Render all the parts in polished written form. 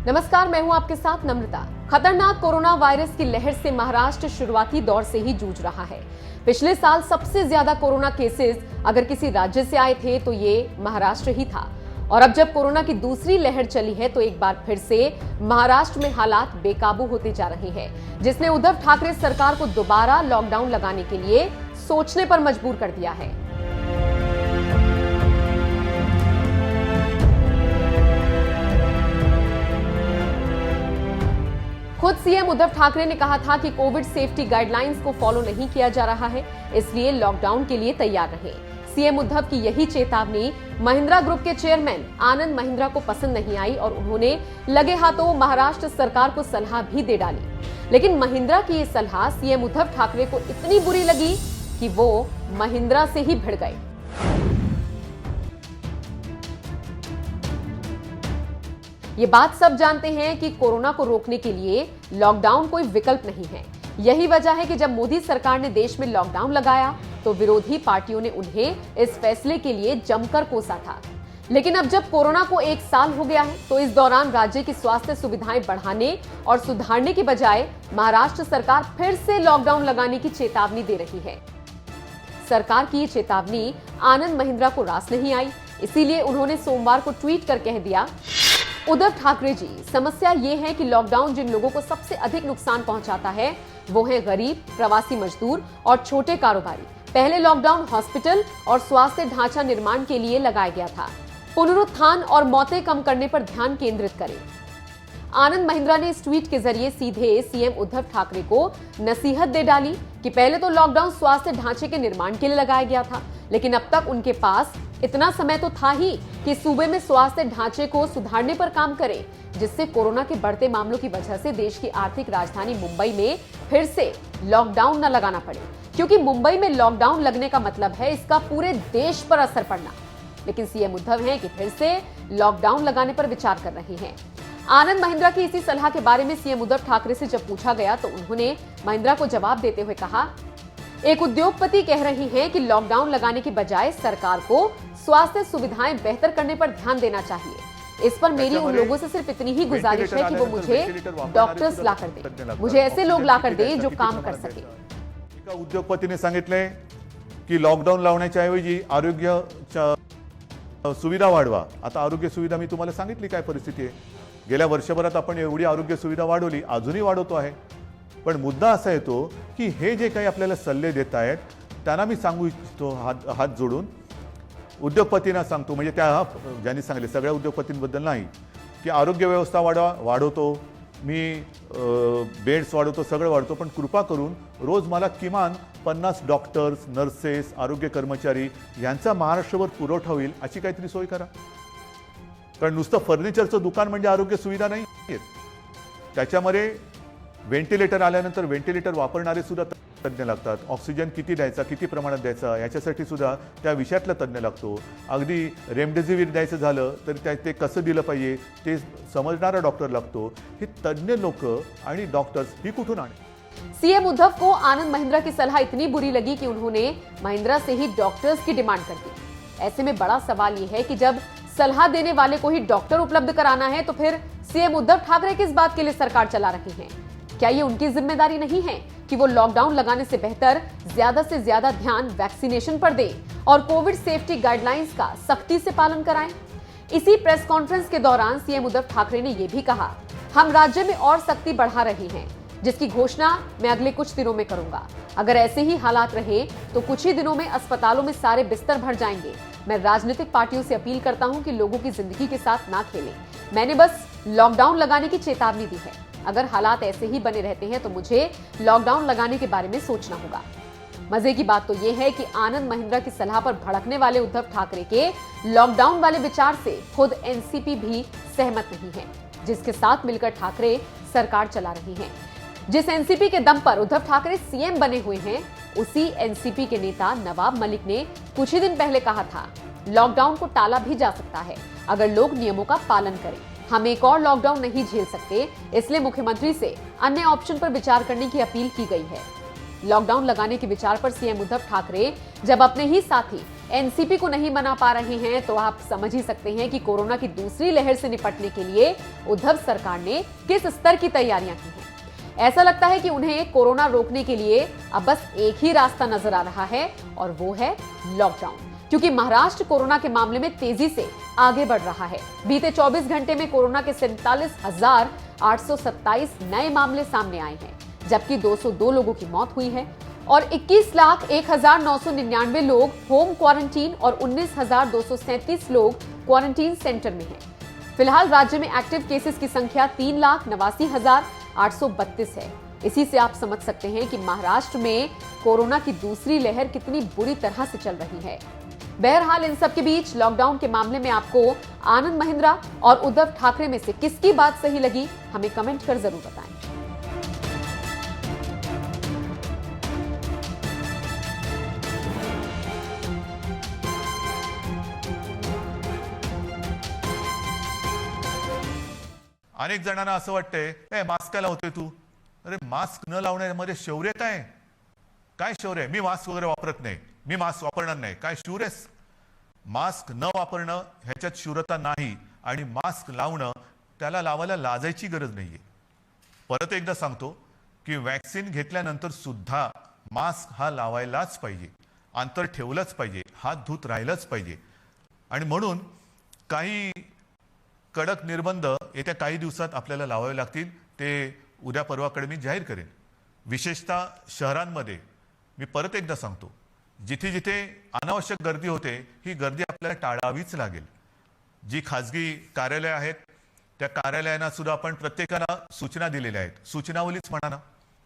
नमस्कार, मैं हूं आपके साथ नम्रता। खतरनाक कोरोना वायरस की लहर से महाराष्ट्र शुरुआती दौर से ही जूझ रहा है। पिछले साल सबसे ज्यादा कोरोना केसेस अगर किसी राज्य से आए थे तो ये महाराष्ट्र ही था। और अब जब कोरोना की दूसरी लहर चली है तो एक बार फिर से महाराष्ट्र में हालात बेकाबू होते जा रहे हैं, जिसने उद्धव ठाकरे सरकार को दोबारा लॉकडाउन लगाने के लिए सोचने पर मजबूर कर दिया है। खुद सीएम उद्धव ठाकरे ने कहा था कि कोविड सेफ्टी गाइडलाइंस को फॉलो नहीं किया जा रहा है, इसलिए लॉकडाउन के लिए तैयार रहे। सीएम उद्धव की यही चेतावनी महिंद्रा ग्रुप के चेयरमैन आनंद महिंद्रा को पसंद नहीं आई और उन्होंने लगे हाथों महाराष्ट्र सरकार को सलाह भी दे डाली। लेकिन महिंद्रा की ये सलाह सीएम उद्धव ठाकरे को इतनी बुरी लगी कि वो महिंद्रा से ही भिड़ गए। ये बात सब जानते हैं कि कोरोना को रोकने के लिए लॉकडाउन कोई विकल्प नहीं है। यही वजह है कि जब मोदी सरकार ने देश में लॉकडाउन लगाया तो विरोधी पार्टियों ने उन्हें इस फैसले के लिए जमकर कोसा था। लेकिन अब जब कोरोना को 1 साल हो गया है तो इस दौरान राज्य की स्वास्थ्य सुविधाएं बढ़ाने और सुधारने की बजाय महाराष्ट्र सरकार फिर से लॉकडाउन लगाने की चेतावनी दे रही है। सरकार की ये चेतावनी आनंद महिंद्रा को रास नहीं आई, इसीलिए उन्होंने सोमवार को ट्वीट कर कह दिया, उद्धव ठाकरे जी, समस्या ये है कि लॉकडाउन जिन लोगों को सबसे अधिक नुकसान पहुंचाता है वो है गरीब, प्रवासी मजदूर और छोटे कारोबारी। पहले लॉकडाउन हॉस्पिटल और स्वास्थ्य ढांचा निर्माण के लिए लगाया गया था। पुनरुत्थान और मौतें कम करने पर ध्यान केंद्रित करें। आनंद महिंद्रा ने इस ट्वीट के जरिए सीधे सीएम उद्धव ठाकरे को नसीहत दे डाली कि पहले तो लॉकडाउन स्वास्थ्य ढांचे के निर्माण के लिए लगाया गया था, लेकिन अब तक उनके पास इतना समय तो था ही कि सूबे में स्वास्थ्य ढांचे को सुधारने पर काम करें, जिससे कोरोना के बढ़ते मामलों की वजह से देश की आर्थिक राजधानी मुंबई में फिर से लॉकडाउन न लगाना पड़े, क्योंकि मुंबई में लॉकडाउन लगने का मतलब है इसका पूरे देश पर असर पड़ना। लेकिन सीएम उद्धव हैं कि फिर से लॉकडाउन लगाने पर विचार कर रहे हैं। आनंद महिंद्रा की इसी सलाह के बारे में सीएम उद्धव ठाकरे से जब पूछा गया तो उन्होंने महिंद्रा को जवाब देते हुए कहा, एक उद्योगपति कह रही हैं कि लॉकडाउन लगाने की बजाय सरकार को स्वास्थ्य सुविधाएं बेहतर करने पर ध्यान देना चाहिए। इस पर मेरी उन लोगों से सिर्फ इतनी ही गुजारिश है कि वो मुझे डॉक्टर्स ला कर दे, मुझे ऐसे लोग ला कर दे जो काम कर सके। एका उद्योगपतीने सांगितले की लॉकडाऊन लावण्याच्या ऐवजी आरोग्य सुविधा वाढवा। आता आरोग्य सुविधा मी तुम्हाला सांगितली काय परिस्थिती आहे। गेल्या वर्षभरात आपण एवढी आरोग्य सुविधा वाढवली, अजूनही वाढवतो आहे। पण मुद्दा असा येतो की हे जे काही आपल्याला सल्ले देत आहेत त्यांना मी सांगू इच्छितो हात जोडून उद्योगपतींना सांगतो, म्हणजे त्या ज्यांनी सांगितले सगळ्या उद्योगपतींबद्दल नाही, की आरोग्य व्यवस्था वाढवतो, मी बेड्स वाढवतो, सगळं वाढवतो, पण कृपा करून रोज मला किमान 50 डॉक्टर्स, नर्सेस, आरोग्य कर्मचारी यांचा महाराष्ट्रभर पुरवठा होईल अशी काहीतरी सोय करा। कारण नुसतं फर्निचरचं दुकान म्हणजे आरोग्य सुविधा नाही आहेत। त्याच्यामध्ये व्हेंटिलेटर आल्यानंतर व्हेंटिलेटर वापरणारे सुद्धा तज्ञ लागतात। ऑक्सिजन किती द्यायचा, किती प्रमाणात द्यायचा याच्यासाठी सुद्धा त्या विषयातला तज्ञ लागतो। अगदी रेमडेसिवीर द्यायचं झालं तर ते कसं दिलं पाहिजे ते समजणारा डॉक्टर लागतो। हे तज्ञ लोक आणि डॉक्टर्स ही कुठून आणे? सीएम उद्धव को आनंद महिंद्रा की सलाह इतनी बुरी लगी कि उन्होंने महिंद्रा से ही डॉक्टर्स की डिमांड कर दी। ऐसे में बड़ा सवाल यह है कि जब सलाह देने वाले को ही डॉक्टर उपलब्ध कराना है तो फिर सीएम उद्धव ठाकरे किस बात के लिए सरकार चला रहे हैं? क्या ये उनकी जिम्मेदारी नहीं है कि वो लॉकडाउन लगाने से बेहतर ज्यादा से ज्यादा ध्यान वैक्सीनेशन पर दें और कोविड सेफ्टी गाइडलाइंस का सख्ती से पालन कराएं? इसी प्रेस कॉन्फ्रेंस के दौरान सीएम उद्धव ठाकरे ने यह भी कहा, हम राज्य में और सख्ती बढ़ा रहे हैं, जिसकी घोषणा मैं अगले कुछ दिनों में करूंगा। अगर ऐसे ही हालात रहे तो कुछ ही दिनों में अस्पतालों में सारे बिस्तर भर जाएंगे। मैं राजनीतिक पार्टियों से अपील करता हूं कि लोगों की जिंदगी के साथ ना खेलें। मैंने बस लॉकडाउन लगाने की चेतावनी दी है। अगर हालात ऐसे ही बने रहते हैं तो मुझे लॉकडाउन लगाने के बारे में सोचना होगा। मजे की बात तो यह है कि आनंद महिंद्रा की सलाह पर भड़कने वाले उद्धव ठाकरे के लॉकडाउन वाले विचार से खुद एनसीपी भी सहमत नहीं है, जिसके साथ मिलकर ठाकरे सरकार चला रही हैं। जिस एनसीपी के दम पर उद्धव ठाकरे सीएम बने हुए हैं, उसी एनसीपी के नेता नवाब मलिक ने कुछ ही दिन पहले कहा था, लॉकडाउन को टाला भी जा सकता है अगर लोग नियमों का पालन करें। हम एक और लॉकडाउन नहीं झेल सकते, इसलिए मुख्यमंत्री से अन्य ऑप्शन पर विचार करने की अपील की गई है। लॉकडाउन लगाने के विचार पर सीएम उद्धव ठाकरे जब अपने ही साथी एनसीपी को नहीं मना पा रहे हैं, तो आप समझ ही सकते हैं कि कोरोना की दूसरी लहर से निपटने के लिए उद्धव सरकार ने किस स्तर की तैयारियां की हैं। ऐसा लगता है कि उन्हें कोरोना रोकने के लिए अब बस एक ही रास्ता नजर आ रहा है और वो है लॉकडाउन, क्योंकि महाराष्ट्र कोरोना के मामले में तेजी से आगे बढ़ रहा है। बीते 24 घंटे में कोरोना के 47,827 नए मामले सामने आए हैं, जबकि 202 लोगों की मौत हुई है और 21,01,999 लोग होम क्वारंटीन और 19,237 लोग क्वारंटीन सेंटर में हैं। फिलहाल राज्य में एक्टिव केसेस की संख्या 3,89,832 है। इसी से आप समझ सकते हैं कि महाराष्ट्र में कोरोना की दूसरी लहर कितनी बुरी तरह से चल रही है। बहरहाल इन सब के बीच लॉकडाउन के मामले में आपको आनंद महिंद्रा और उद्धव ठाकरे में से किसकी बात सही लगी, हमें कमेंट कर जरूर बताएं। अनेक जणांना असं वाटतंय, ए मास्क का लावतोय तू? अरे मास्क न लावण्यामध्ये शौर्य काय? काय शौर्य आहे? मी मास्क वगैरे वापरत नाही, मी मास्क वापरणार नाही, काय शूर आहेस? मास्क न वापरणं ह्याच्यात शूरता नाही आणि मास्क लावणं त्याला लावायला लाजायची गरज नाहीये। परत एकदा सांगतो की वॅक्सिन घेतल्यानंतर सुद्धा मास्क हा लावायलाच पाहिजे, अंतर ठेवलंच पाहिजे, हात धुत राहिलंच पाहिजे। आणि म्हणून काही कडक निर्बंध येत्या काही दिवसात आपल्याला लावावे लागतील, ते उद्या परवाकडे मी जाहीर करेन। विशेषतः शहरांमध्ये मी परत एकदा सांगतो, जिथे जिथे अनावश्यक गर्दी होते ही गर्दी आपल्याला टाळावीच लागेल। जी खाजगी कार्यालय आहेत त्या कार्यालयांना सुद्धा आपण प्रत्येकाला सूचना दिलेल्या आहेत। सूचनावलीच म्हणा ना,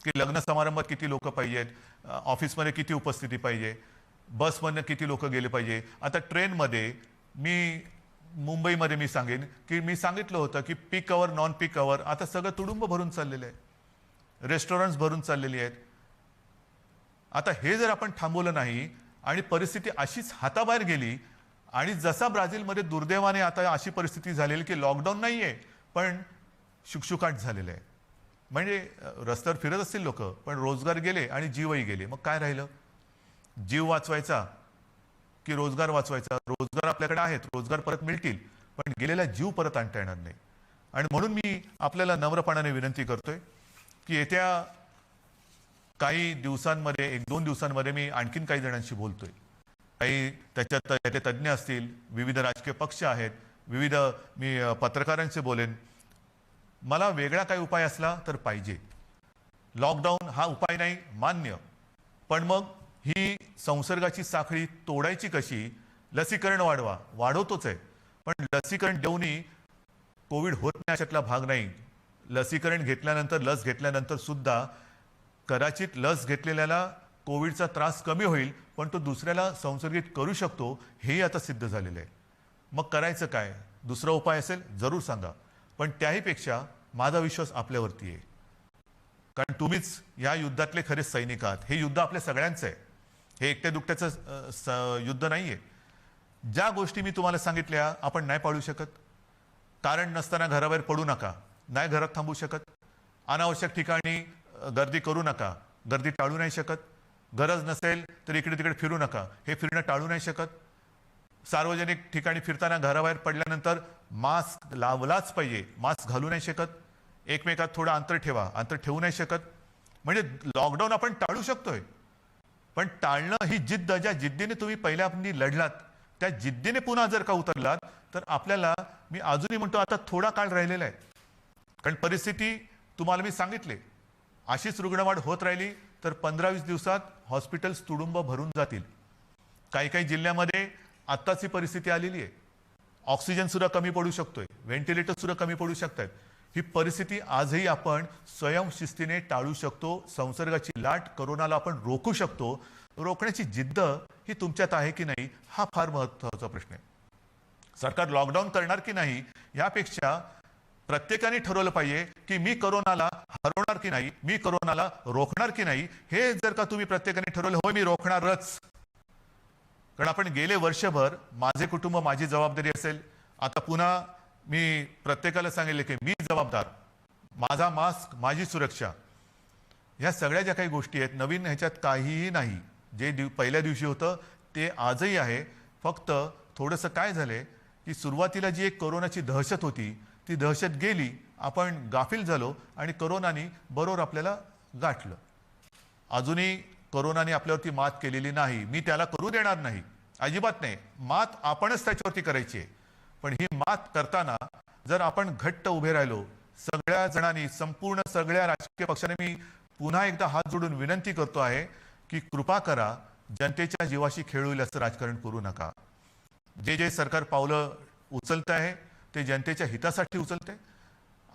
की लग्न समारंभात किती लोक पाहिजेत, ऑफिसमध्ये किती उपस्थिती पाहिजे, बसमध्ये किती लोक गेले पाहिजे। आता ट्रेनमध्ये मी मुंबईमध्ये मी सांगेन की मी सांगितलं होतं की peak hour non peak hour आता सगळं तुडुंब भरून चाललेलं आहे, रेस्टॉरंट्स भरून चाललेली आहेत। आता हे जर आपण थांबवलं नाही आणि परिस्थिती अशीच हाताबाहेर गेली आणि जसा ब्राझीलमध्ये दुर्दैवाने आता अशी परिस्थिती झालेली की लॉकडाऊन नाहीये पण शुकशुकाट झालेलं आहे, म्हणजे रस्त्यावर फिरत असतील लोक पण रोजगार गेले आणि जीवही गेले। मग काय राहिलं? जीव वाचवायचा की रोजगार वाचवायचा? रोजगार आपल्याकडे आहेत, रोजगार परत मिळतील, पण गेलेला जीव परत आणता येणार नाही। आणि म्हणून मी आपल्याला नम्रपणाने विनंती करतोय की येत्या काही दिवसांमध्ये, 1-2 दिवसांमध्ये मी आणखीन काही जणांशी बोलतोय, काही त्याच्यात त्याचे तज्ञ असतील, विविध राजकीय पक्ष आहेत, विविध मी पत्रकारांशी बोलेन। मला वेगळा काही उपाय असला तर पाहिजे। लॉकडाऊन हा उपाय नाही मान्य, पण मग ही संसर्गाची साखळी तोडायची कशी? लसीकरण वाढवा, वाढवतोच आहे, पण लसीकरण देऊनही कोविड होत नाही अशातला भाग नाही। लसीकरण घेतल्यानंतर, लस घेतल्यानंतर सुद्धा कदाचित लस घेतलेल्याला कोविडचा त्रास कमी होईल, पण तो दुसऱ्याला संसर्गित करू शकतो, हेही आता सिद्ध झालेलं आहे। मग करायचं काय? दुसरा उपाय असेल जरूर सांगा, पण त्याहीपेक्षा माझा विश्वास आपल्यावरती आहे, कारण तुम्हीच या युद्धातले खरे सैनिक आहात। हे युद्ध आपल्या सगळ्यांचं आहे, हे एकट्या दुकट्याचं युद्ध नाहीये। ज्या गोष्टी मी तुम्हाला सांगितल्या आपण नाही पाळू शकत, कारण नसताना घराबाहेर पडू नका, नाही घरात थांबू शकत, अनावश्यक ठिकाणी गर्दी करू नका, गर्दी टाळू नाही शकत, गरज नसेल तर इकडे तिकडे फिरू नका, हे फिरणं टाळू नाही शकत, सार्वजनिक ठिकाणी फिरताना घराबाहेर पडल्यानंतर मास्क लावलाच पाहिजे, मास्क घालू नाही शकत, एकमेकात थोडं अंतर ठेवा, अंतर ठेवू नाही शकत। म्हणजे लॉकडाऊन आपण टाळू शकतोय, पण टाळणं ही जिद्द, ज्या जिद्दीने तुम्ही पहिल्यांदा लढलात त्या जिद्दीने पुन्हा जर का उतरलात तर आपल्याला, मी अजूनही म्हणतो आता थोडा काळ राहिलेला आहे, कारण परिस्थिती तुम्हाला मी सांगितले अशीच रुग्णवाढ होत राहिली तर 15-20 दिवसात हॉस्पिटल्स तुडुंब भरून जातील। काही काही जिल्ह्यामध्ये आत्ताची परिस्थिती आलेली आहे, ऑक्सिजन सुद्धा कमी पडू शकतोय, व्हेंटिलेटर सुद्धा कमी पडू शकतात। ही परिस्थिती आजही आपण स्वयंशिस्तीने टाळू शकतो, संसर्गाची लाट, कोरोनाला आपण रोखू शकतो। रोखण्याची जिद्द ही तुमच्यात आहे की नाही हा फार महत्त्वाचा प्रश्न आहे। सरकार लॉकडाऊन करणार की नाही यापेक्षा प्रत्येकाने ठरवलं पाहिजे की मी कोरोनाला हरवणार की नाही, मी कोरोनाला रोखणार की नाही। हे जर का तुम्ही प्रत्येकाने ठरवलं, होय मी रोखणारच, कारण आपण गेले वर्षभर माझे कुटुंब माझी जबाबदारी असेल, आता पुन्हा मी प्रत्येकाला सांगितले की मी जबाबदार, माझा मास्क माझी सुरक्षा, या सगळ्या ज्या काही गोष्टी आहेत नवीन ह्याच्यात काहीही नाही। जे पहिल्या दिवशी होतं ते आजही आहे. फक्त थोडंसं काय झालंय की सुरुवातीला जी एक कोरोनाची दहशत होती ती दहशत गेली, आपण गाफील झालो आणि कोरोनाने बरोबर आपल्याला गाठलं. अजूनही कोरोनाने आपल्यावरती मात केलेली नाही. मी त्याला करू देणार नाही, अजिबात नाही. मात आपणच त्याच्यावरती करायची आहे. पण ही मात करताना जर आपण घट्ट उभे राहिलो सगळ्या जणांनी, संपूर्ण सगळ्या राजकीय पक्षाने, मी पुन्हा एकदा हात जोडून विनंती करतो आहे की कृपा करा, जनतेच्या जीवाशी खेळ होईल असं राजकारण करू नका. जे जे सरकार पावलं उचलत आहे ते जनतेच्या हितासाठी उचलते.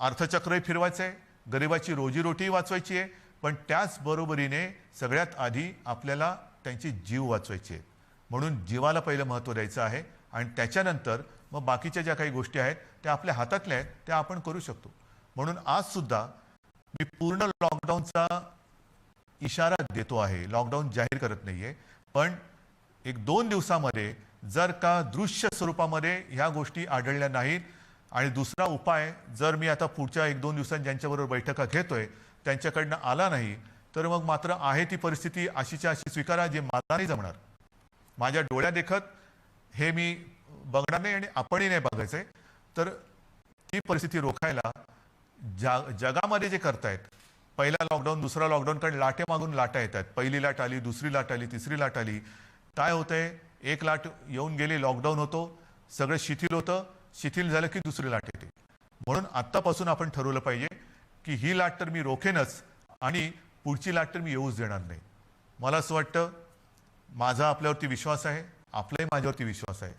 अर्थचक्रही फिरवायचं आहे, गरिबाची रोजीरोटी वाचवायची आहे, पण त्याच बरोबरीने सगळ्यात आधी आपल्याला त्यांची जीव वाचवायची आहे. म्हणून जीवाला पहिलं महत्त्व द्यायचं आहे आणि त्याच्यानंतर मग बाकीच्या ज्या काही गोष्टी आहेत त्या आपल्या हातातल्या आहेत त्या आपण करू शकतो. म्हणून आज सुद्धा मी पूर्ण लॉकडाऊनचा इशारा देतो आहे, लॉकडाऊन जाहीर करत नाहीये. पण 1-2 दिवसामध्ये जर का दृश्य स्वरूपामध्ये ह्या गोष्टी आढळल्या नाहीत आणि दुसरा उपाय जर मी आता पुढच्या 1-2 दिवसांत ज्यांच्याबरोबर बैठका घेतोय त्यांच्याकडनं आला नाही तर मग मात्र आहे ती परिस्थिती अशीच्या अशी स्वीकारा, जे मला नाही जमणार. माझ्या डोळ्या देखत हे मी बघणार नाही आणि आपणही नाही बघायचंय. तर ती परिस्थिती रोखायला जगामध्ये जे करतायत, पहिला लॉकडाऊन दुसरा लॉकडाऊन, कारण लाटे मागून लाटा येतात. पहिली लाट आली, दुसरी लाट आली, तिसरी लाट आली. काय होतंय, एक लाट येऊन गेली, लॉकडाऊन होतो, सगळं शिथिल होतं, शिथिल झालं की दुसरी लाट येते. म्हणून आत्तापासून आपण ठरवलं पाहिजे की ही लाट तर मी रोखेनच आणि पुढची लाट तर मी येऊच देणार नाही. मला असं वाटतं, माझा आपल्यावरती विश्वास आहे, आपलाही माझ्यावरती विश्वास आहे.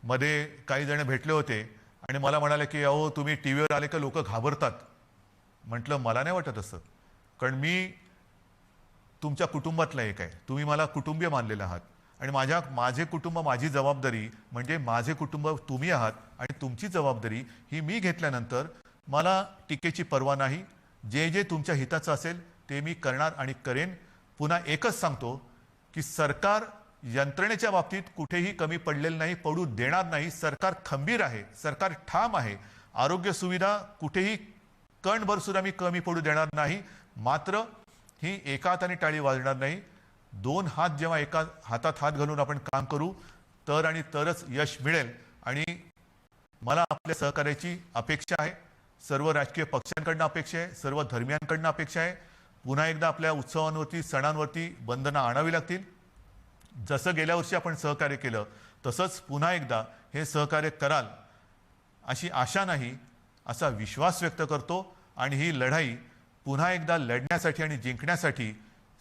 मध्ये काही जण भेटले होते आणि मला म्हणाले की अहो तुम्ही टी व्हीवर आले का लोक घाबरतात. म्हटलं मला नाही वाटत असं, कारण मी तुमच्या कुटुंबातला एक आहे, तुम्ही मला कुटुंबीय मानलेले आहात आणि माझे कुटुंब, माझी जबाबदारी म्हणजे माझे कुटुंब तुम्ही आहात आणि तुमची जबाबदारी ही मी घेतल्यानंतर मला टीकेची पर्वा नाही. जे जे तुमच्या हिताचं असेल ते मी करणार आणि करेन. पुन्हा एकच सांगतो की सरकार यंत्रणेच्या बाबतीत कुठेही कमी पडलेलं नाही, पडू देणार नाही. सरकार खंबीर आहे, सरकार ठाम आहे. आरोग्य सुविधा कुठेही कणभर सुद्धा मी कमी पडू देणार नाही. मात्र ही एका हाताने टाळी वाजणार नाही. 2 हात जेव्हा एका हातात हात घालून आपण काम करू तर आणि तरच यश मिळेल. आणि मला आपल्या सहकार्याची अपेक्षा आहे, सर्व राजकीय पक्षांकडनं अपेक्षा आहे, सर्व धर्मियांकडनं अपेक्षा आहे. पुन्हा एकदा आपल्या उत्सवांवरती, सणांवरती बंधनं आणावी लागतील. जसं गेल्या वर्षी आपण सहकार्य केलं तसंच पुन्हा एकदा हे सहकार्य कराल अशी आशा नाही, असा विश्वास व्यक्त करतो. आणि ही लढाई पुन्हा एकदा लढण्यासाठी आणि जिंकण्यासाठी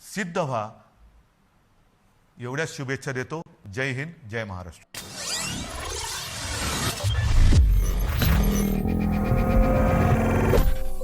सिद्ध व्हा, एवढ्याच शुभेच्छा देतो. जय हिंद, जय महाराष्ट्र.